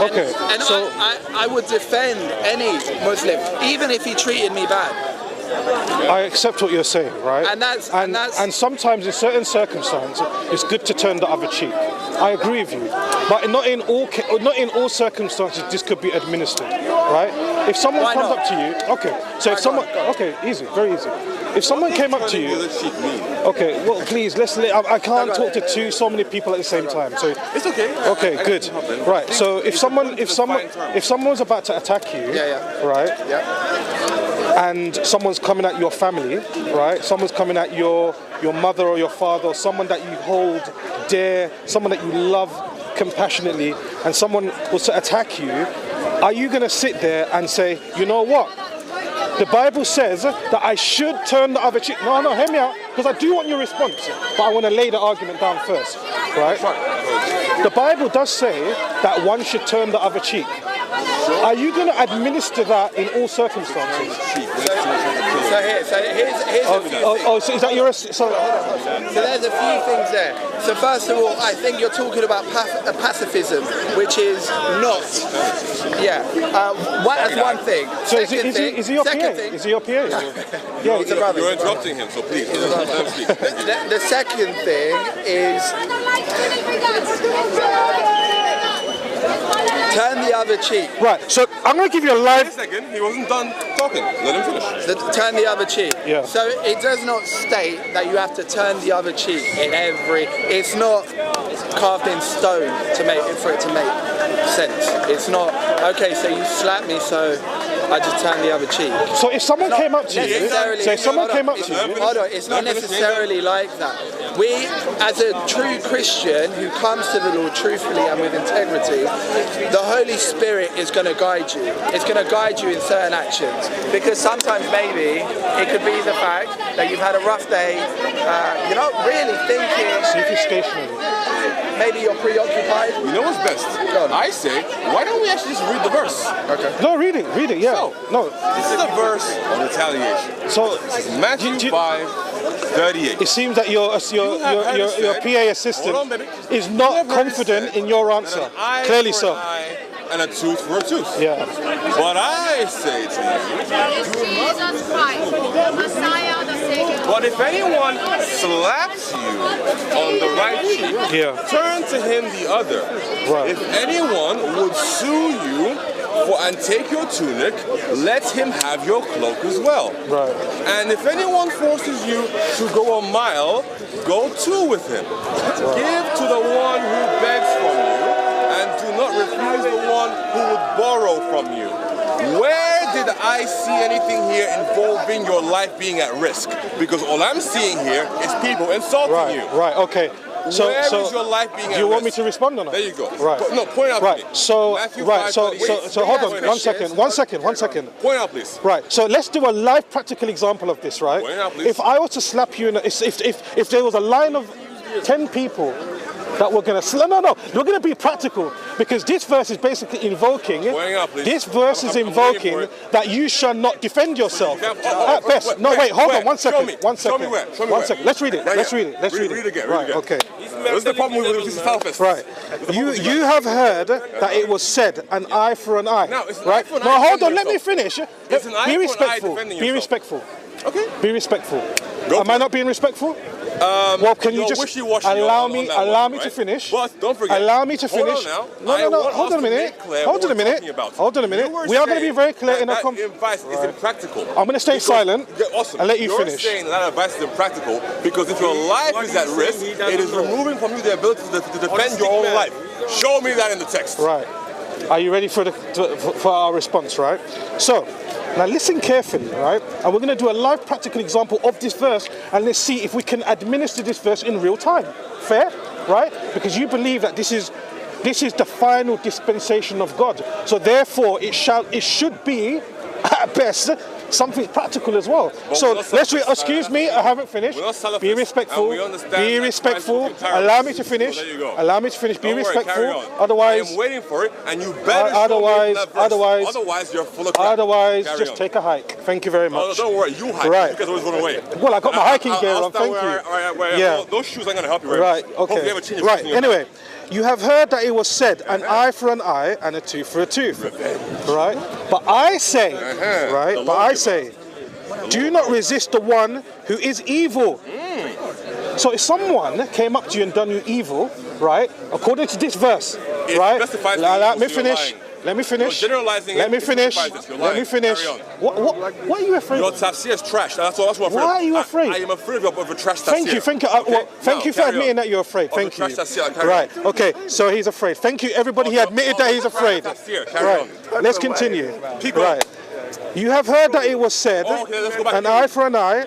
Okay. And So I would defend any Muslim, even if he treated me bad. I accept what you're saying, right? And sometimes in certain circumstances, it's good to turn the other cheek. I agree with you, but not in all circumstances this could be administered, right? If someone comes up to you, okay. So if someone, okay, easy, very easy. If someone came up to you, okay, well, please I can't talk to so many people at the same time. So it's okay. Okay, good. Right. So if someone was about to attack you, right? And someone's coming at your family, right? Someone's coming at your mother or your father, or someone that you hold dear, someone that you love compassionately, and someone was to attack you, are you going to sit there and say, you know what? The Bible says that I should turn the other cheek. No, hear me out, because I do want your response, but I want to lay the argument down first, right? The Bible does say that one should turn the other cheek. Are you going to administer that in all circumstances? So here's a few things. So is that your... So there's a few things there. So first of all, I think you're talking about pacifism, which is not... Yeah. That's one thing. So is he your PA? Is he your PA? Yeah, he's a brother. You're interrupting him, so please. The second thing is... Turn the other cheek. Right, so I'm going to give you a live... Wait a second, he wasn't done talking. Let him finish. Turn the other cheek. Yeah. So it does not state that you have to turn the other cheek in every... It's not carved in stone for it to make sense. It's not, okay, so you slap me, so I just turn the other cheek. So if someone came up to you... So if someone came up to you... Hold on, it's not necessarily like that. We, as a true Christian who comes to the Lord truthfully and with integrity, the Holy Spirit is going to guide you. It's going to guide you in certain actions. Because sometimes maybe it could be the fact that you've had a rough day, you're not really thinking. See if you're stationary. Maybe you're preoccupied. You know what's best? I say, why don't we actually just read the verse? Okay. No, read it, yeah. So, this is a verse on retaliation. So, this is Matthew 5:38. It seems that your PA assistant is not confident in your answer. Clearly so. And a tooth for a tooth. Yeah. But I say to you, Jesus Christ, the Messiah, the Savior. But if anyone slaps you on the right cheek, turn to him the other. Right. If anyone would sue you and take your tunic, let him have your cloak as well. Right. And if anyone forces you to go a mile, go two with him. Give to the one who begs from you, and do not refuse the one who would borrow from you. Where did I see anything here involving your life being at risk? Because all I'm seeing here is people insulting you. Right, okay. So, where is your life being at risk? Do you want me to respond or not? There you go. Right. No, point out to me. So, Matthew so hold on, one second. Point out, please. Right, so let's do a live practical example of this, right? Point out, please. If I were to slap you, if there was a line of 10 people that we're going to... No, we're going to be practical, because this verse is basically invoking... This verse is invoking that you shall not defend yourself. At best. No, wait, hold on, one second. Show me where. Let's read it. Read it again. Right, okay. What's the problem with this Southwest? Right. You have heard that it was said, an eye for an eye. No, it's an right? eye for an No, eye. hold on, let me finish. It's an eye Be for respectful. an eye defending Be yourself. respectful. Okay. Be respectful. Am I not being respectful? Well, can you just allow me to finish? But don't forget. Allow me to finish. No. Hold on a minute. Hold on a minute. We are going to be very clear in a advice is impractical. I'm going to stay silent and let you finish. You're saying that advice is impractical because if your life is at risk, it is removing from you the ability to defend your own life. Show me that in the text. Right. Are you ready for our response, right? So, now listen carefully, right? And we're going to do a live practical example of this verse, and let's see if we can administer this verse in real time. Fair? Right? Because you believe that this is the final dispensation of God. So therefore, it should be, at best, something practical as well. But so let's read. Excuse me, I haven't finished. Be respectful. Be respectful. Allow me to finish. Allow me to finish. Be respectful. Otherwise, I'm waiting for it, and you better otherwise you're full of crap. Otherwise, just take a hike. Thank you very much. No, don't worry, you hike. Right. You guys always run away. Well, I got my hiking gear on. Thank you. Yeah. Those shoes ain't gonna help you. Right. Okay. Right. Anyway. You have heard that it was said, an eye for an eye and a tooth for a tooth. Right? But I say, right? But I say, do not resist the one who is evil. So if someone came up to you and done you evil, right? According to this verse, right? Let me finish. Let me finish. Let me finish. Let me finish. What are you afraid of? Your tafsir is trash. That's what I'm afraid of. Why are you afraid? I am afraid of a trash tafsir. Thank you. Thank you for admitting that you're afraid. Thank you. Right. Okay. So he's afraid. Thank you, everybody. He admitted that he's afraid. Right. Let's continue. Right. You have heard that it was said, an eye for an eye.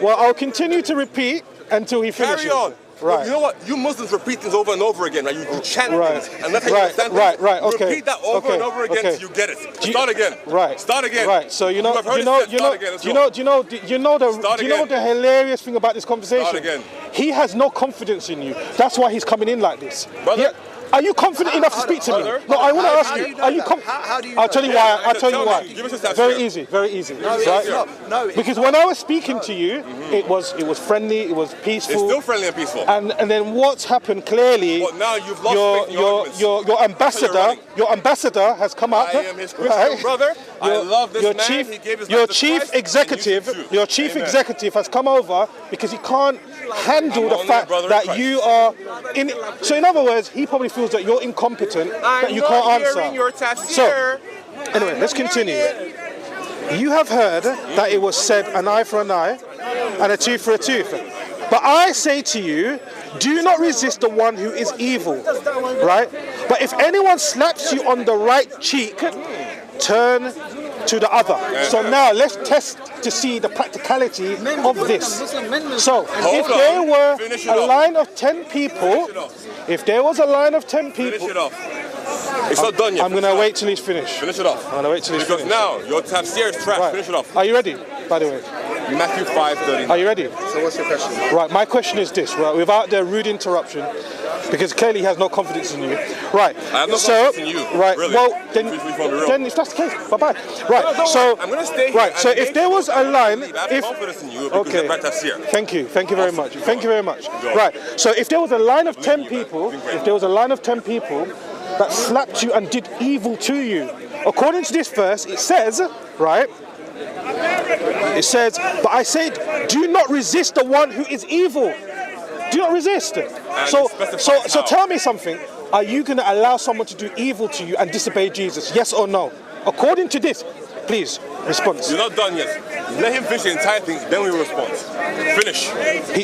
Well, I'll continue to repeat until he finishes. Carry on. Right. You know what? You Muslims repeat things over and over again. Right? You chant things, and that's how you understand things. Right. Okay. Repeat that over and over again till you get it. Start again. Right. Start again. Right. So you know the hilarious thing about this conversation? Start again. He has no confidence in you. That's why he's coming in like this. Brother. Are you confident enough to speak to me? No, I want to ask you. Are you confident? I'll tell you why. I'll tell you why. Very easy. Very easy. Right? Because when I was speaking to you, it was friendly. It was peaceful. It's still friendly and peaceful. And then what's happened clearly? Well, now you've lost your ambassador. Your ambassador has come up. I am his Christian brother. I love this man. He gave his life to Christ, Your chief executive has come over because he can't handle the fact that you are in. So in other words, he probably feels that you're incompetent, that you can't answer. So anyway, let's continue. You have heard that it was said, an eye for an eye and a tooth for a tooth. But I say to you, do not resist the one who is evil, right? But if anyone slaps you on the right cheek, turn to the other. So now let's test to see the practicality of this. So if there were a line of 10 people, if there was a line of 10 people, finish it off. It's not done yet. I'm going to wait till he's finished. Finish it off. I'm going to wait till he's finished. Because now your tafsir is trash. Right. Finish it off. Are you ready, by the way? Matthew 5:30. Are you ready? So what's your question? Right, my question is this, right, without the rude interruption, because clearly he has no confidence in you. Right. I have no confidence in you. Right. Really. Well, then if that's the case, bye-bye. Right. No, so I'm gonna stay here. Right. So if there was a line, I have confidence in you because okay. you're tafsir. Thank you very much. Thank you very much. Right. So if there was a line of 10 people, that slapped you and did evil to you, according to this verse, it says, right? It says, but I said, do not resist the one who is evil. Do not resist. So tell me something. Are you going to allow someone to do evil to you and disobey Jesus? Yes or no? According to this, please, response. You're not done yet. Let him finish the entire thing, then we will respond. Finish.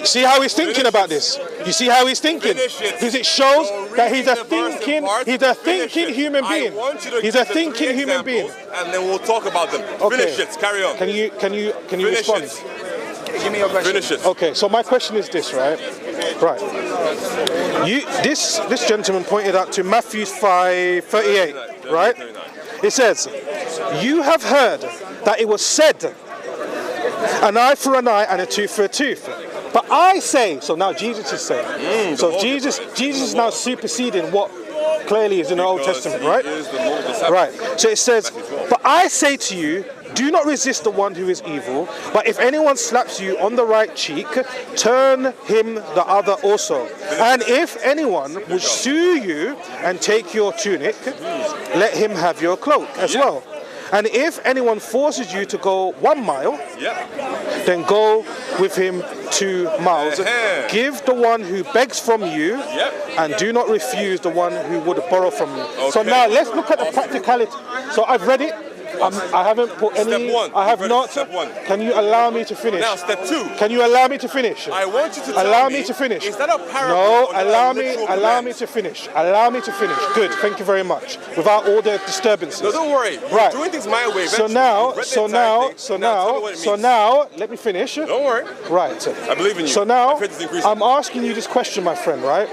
See how he's thinking about this? You see how he's thinking? Because it shows that he's a thinking human being. He's a thinking human being. And then we'll talk about them. Okay. Finish it. Carry on. Can you respond? Give me your question. Finish it. Okay, so my question is this, right? Right. This gentleman pointed out to Matthew 5:38, right? It says, you have heard that it was said, an eye for an eye and a tooth for a tooth. But I say, so now Jesus is saying. So Jesus is now superseding what clearly is in the Old Testament, right? Right. So it says, but I say to you, do not resist the one who is evil, but if anyone slaps you on the right cheek, turn him the other also. And if anyone would sue you and take your tunic, let him have your cloak as well. And if anyone forces you to go 1 mile, then go with him 2 miles. Give the one who begs from you, and do not refuse the one who would borrow from you. So now let's look at the practicality. So I've read it. I haven't put any. Step 1. I have not. Step 1. Can you allow me to finish? Now, step 2. Can you allow me to finish? I want you to allow me to finish. Is that a parable? No, allow me to finish. Allow me to finish. Good. Thank you very much. Without all the disturbances. No, don't worry. You're doing things my way. So now, let me finish. Don't worry. Right. I believe in you. So now, I'm asking you this question, my friend. Right?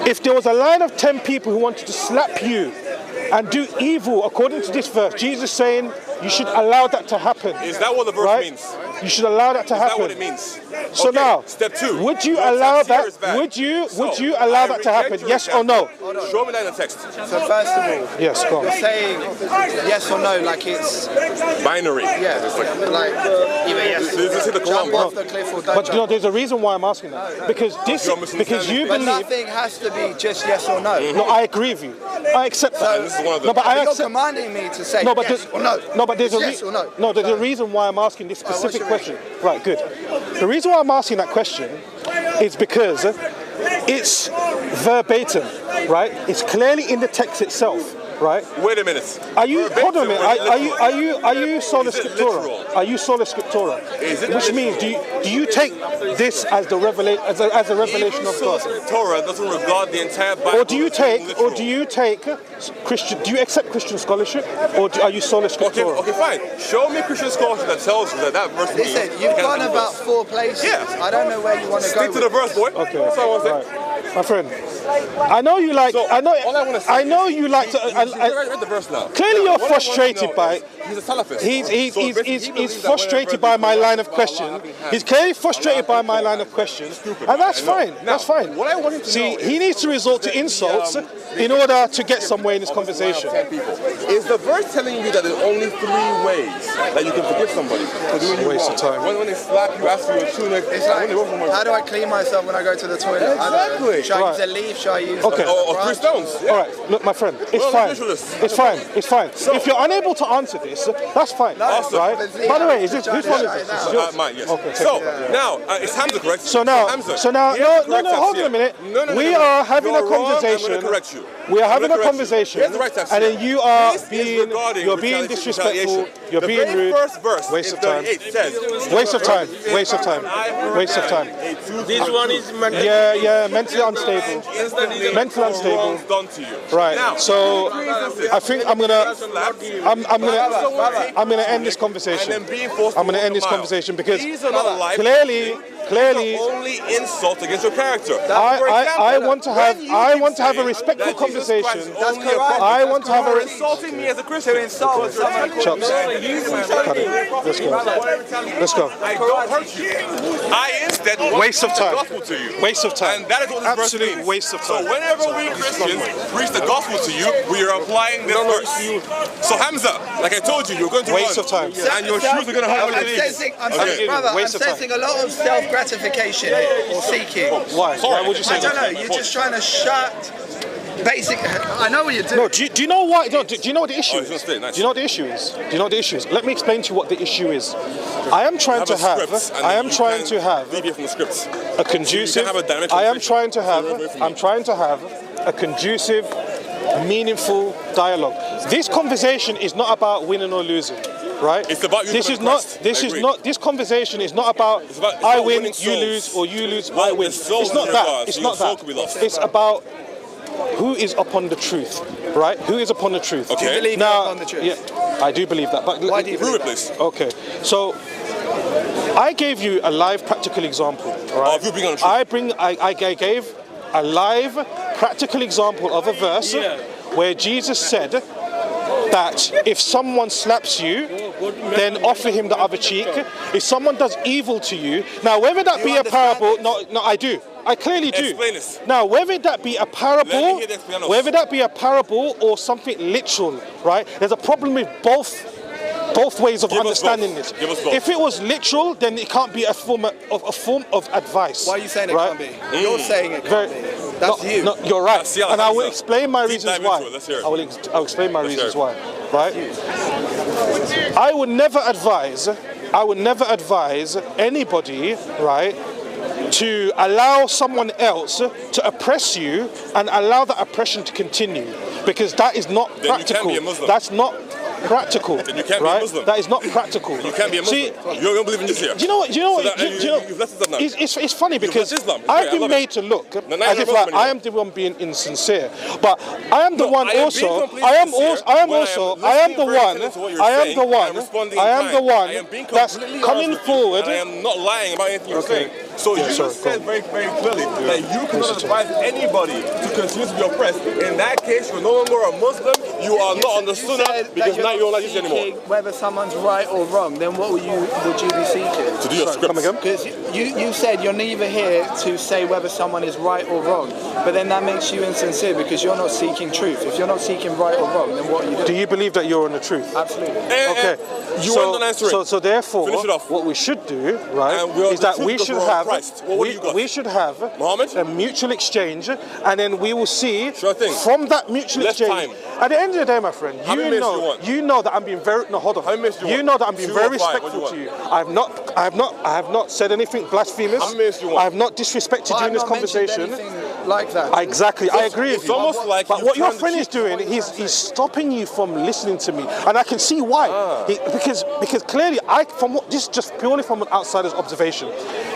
If there was a line of 10 people who wanted to slap you and do evil, according to this verse, Jesus saying you should allow that to happen. Is that what the verse means? You should allow that to happen. Is that what it means? So okay, now, step 2. would you allow that? Would you allow that to happen? Yes or no? Show me that in the text. So first of all, yes, go on. You're saying yes or no, like it's binary. Yeah, like either yes. This is the jump off the cliff or don't But you know, there's a reason why I'm asking that. Because you but believe. nothing has to be just yes or no. No, I agree with you. I accept that. This is one of the, no, but you're commanding me to say yes or no. No, but there's yes or no. No, there's a reason why I'm asking this specific question. Right, good. The reason why I'm asking that question is because it's verbatim, right? It's clearly in the text itself, right? Wait a minute. Hold on a minute. Are you sola scriptura? Are you sola scriptura? Which means do you take this as the revelation as a revelation of God? Torah doesn't regard the entire Bible. Or do you take Christian? Do you accept Christian scholarship, or are you sola scriptura? Okay, fine. Show me Christian scholarship that tells you that verse means. Listen, you've gone about 4 places. Yeah. I don't know where you want to go. Stick to the verse, boy. Okay. That's all I want to say. Right. My friend, I know you like. So, I know. all I want to say I know you like to. read the verse now. Clearly, you're frustrated by. He's a Salafist. He's frustrated by my line of question. He's clearly frustrated by my line of question, and that's fine. That's fine. What I want him to See, he needs to resort to insults in order to get somewhere in this conversation. Is the verse telling you that there's only 3 ways that you can forgive somebody? Waste of time. When they slap you, ask you a tunic, it's like, how do I clean myself when I go to the toilet? Exactly. Should I use a leaf? Should I use or 3 stones? Yeah. All right, look, my friend, it's fine. It's fine. It's fine. So, if you're unable to answer this, that's fine. Awesome. Right? By the way, is this whose one is this? Is yours? Mine, yes. Okay. So now it's Hamza, correct? So now, no, hold on a minute. We are having a conversation. I'm going to correct you. We are having a conversation, and then you are being disrespectful. You're being rude. First verse, waste of time. Says, waste of time. Waste of time. Waste of time. This one is mentally unstable. Mentally unstable. Right. Now, I think I'm gonna end this conversation. I'm gonna end this conversation because clearly only insult against your character. I want to have a respectful conversation. I want to have a insulting me as a Christian. Chops. Let's go. I don't hurt you. I instead waste of time. The gospel to you. Waste of time. And that is what this verse Absolute means. waste of time. So whenever we Christians preach the gospel to you, we are applying this verse. So Hamza, like I told you, you're going to waste of time. And your shoes are going to hurt your legs. I'm sensing a lot of self-gratification or seeking. Why? Why would you say that? I don't know. You're just trying to shut. Basic. I know what you're doing. No, do you know why? No, do you know what the issue is? Nice. Do you know what the issue is? Do you know what the issue is? Let me explain to you what the issue is. I am trying to have a conducive. I'm trying to have a conducive, meaningful dialogue. This conversation is not about winning or losing. Right? It's about you. This conversation is not about I win, you lose, or you lose, I win. It's not that. It's not that. It's about who is upon the truth, right? Who is upon the truth? Okay. Do you believe now, upon the truth? Yeah, I do believe that. But why do you prove it, please? Okay, so I gave you a live practical example, right? Of you being on the truth. I gave a live practical example of a verse where Jesus said that if someone slaps you, then offer him the other cheek. If someone does evil to you, now whether that be a parable, no, I do. I clearly do. Explain this. Now, whether that be a parable, or something literal, right? There's a problem with both ways of understanding this. If it was literal, then it can't be a form of advice. Why are you saying it can't be? You're saying it can't be. That's you. No, you're right. And I will explain my reasons why. I'll explain my reasons why. Right? I would never advise anybody, right, to allow someone else to oppress you and allow that oppression to continue, because that is not practical. That's not practical. Then you can't right? be a Muslim. That is not practical. You can't be a Muslim. See, you don't believe in this here. Do you know what? You've left Islam now. It's funny because Islam. I've been made to look as if like I am the one being insincere, but I am the one also. I am the one that's coming forward. I am not lying about anything you're saying. So you said very, very clearly that you cannot advise anybody to continue to be oppressed. In that case, you're no longer a Muslim. You are not on the Sunnah because now you don't like this anymore. Whether someo's right or wrong, then what would you be seeking? To do your script. Because you said you're neither here to say whether someone is right or wrong, but then that makes you insincere because you're not seeking truth. If you're not seeking right or wrong, then what are you doing? Do you believe that you're on the truth? Absolutely. Okay. You weren't done answering. So therefore, finish it off. what we should do, right, is that we should have we should have a mutual exchange, and then we will see from that mutual exchange. At the end of the day, my friend, you know that I'm being very hold on. You know that I'm being very respectful to you. I have not said anything blasphemous. I have not disrespected you in this conversation. Like that. Exactly, I agree with you. Almost like but what your friend is doing, he's stopping you from listening to me, and I can see why. Because clearly, this is just purely from an outsider's observation.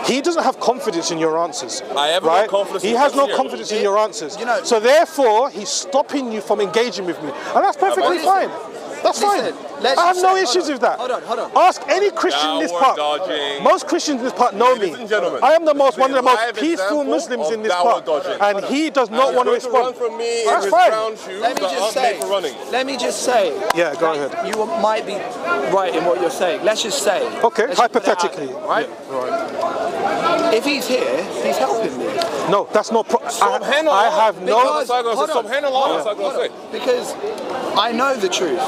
He doesn't have confidence in your answers. Right? He has no confidence in your answers. So therefore, he's stopping you from engaging with me, and that's perfectly fine. That's fine. I have no issues with that. Hold on. Ask any Christian in this part. Most Christians in this part know me. I am one of the most peaceful Muslims in this part, and he does not want to respond. That's fine. Let me just say. Yeah, go ahead. You might be right in what you're saying. Let's just say. Okay, hypothetically. Right? Right. If he's here, he's helping me. No, that's not. I have no. Because I know the truth.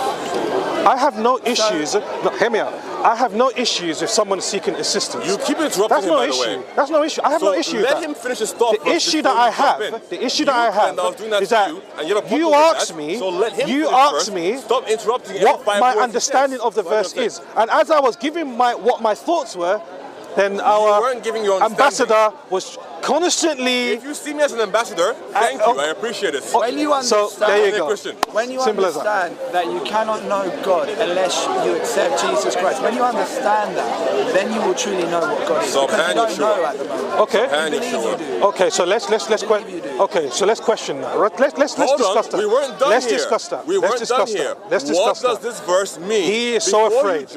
I have no issues. No, hear me out. I have no issues if someone is seeking assistance. You keep interrupting him, by the way. That's no issue. I have no issue with that. Let him finish his thought. The issue that I have is that you asked me. Stop interrupting. What my understanding of the verse is, and as I was giving what my thoughts were, then our ambassador was constantly. If you see me as an ambassador, thank you. I appreciate it. When you understand, so there you go. When you understand that you cannot know God unless you accept Jesus Christ, when you understand that, then you will truly know what God is. Because you don't know at the moment. Okay. Okay. So let's question. Okay. So let's question that. Right? Let's discuss that. We weren't done let's here. discuss that. We weren't let's done discuss here. that. Let's discuss what does this verse mean? He is so afraid.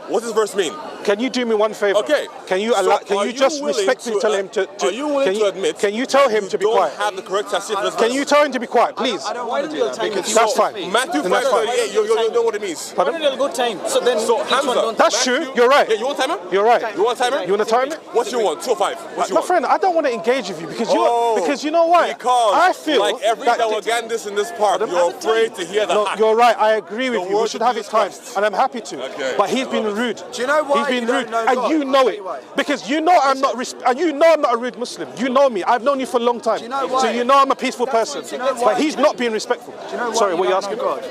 What does this verse mean? Can you do me one favor? Okay. Can you allow? Can you just respectfully tell him to? Are you willing to admit? Can you tell him to be quiet? Have the correct tafsir for this Can you tell him to be quiet, please? I don't want to do that because that's fine. Matthew 5:38. You know what it means. Pardon? A good time. So Hamza, that's true. You're right. Yeah, you want timer? You're right. You want timer? You want a timer? What you want? 2 or 5? What you My want? friend, I don't want to engage with you because you know why? Because I feel like every Dawagandis in this park, you're afraid to hear the No, hack. you're right. I agree with you. We should have his time, Christ. and I'm happy to. Okay. But he's been rude. Do you know why? He's been rude, know and God? you know it because you know I'm not. And you know I'm not a rude Muslim. You know me. I've known you for a long time. Do you know why? So you know I'm a peaceful person. Do you know why But he's not being respectful. Do you know why Sorry, what are you asking? God?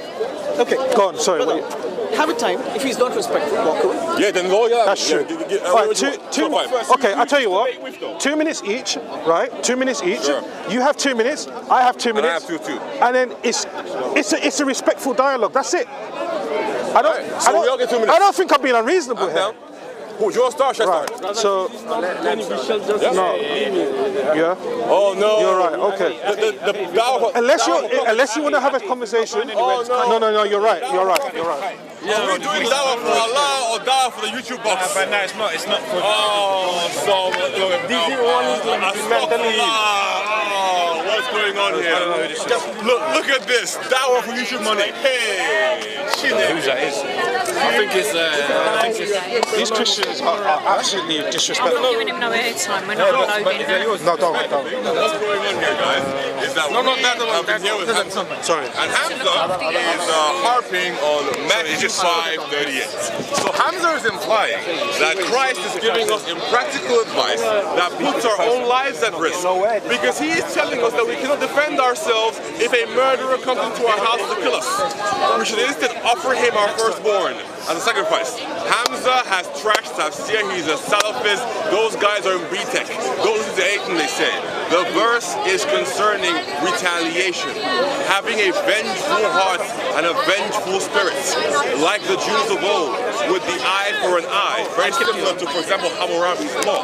Okay. Go on. Sorry. Have a time. If he's not respectful, walk away. Yeah, then go. Yeah, That's true. All right, okay, I'll tell you what. 2 minutes each, right? 2 minutes each. Sure. You have 2 minutes. I have 2 minutes. And I have 2 too. And then it's a respectful dialogue. That's it. we all get 2 minutes. I don't think I'm being unreasonable here. Down. Who? You want to start? Should I Right. start? So no. Yeah. Oh no. You're right. Okay. Unless you want to have a conversation. Oh no. No. You're right. You're right. Yeah, are we doing dawah for Allah or dawah for the YouTube box? But no, it's not. It's not for. Oh, so what's going on here? Look at this. Dawah for YouTube money. Hey, Who's that is? I think it's. These Christians are absolutely disrespectful. We're not giving him no airtime. We're not loading him. No, don't. what's going on here, guys? Is that No, that's the one. I've been here with Hamza. Sorry. And Hamza is harping on Matthew 5:38. So Hamza is implying that Christ is giving us impractical advice that puts our own lives at risk. Because he is telling us that we cannot defend ourselves if a murderer comes into our house to kill us. We should instead offer him our firstborn as a sacrifice. Hamza has trashed Tafsir. He's a Salafist. Those guys are in B-Tech. Don't listen to anything they say. The verse is concerning retaliation. Having a vengeful heart and a vengeful spirit. Like the Jews of old, with the eye for an eye. Very similar to, for example, Hammurabi's law.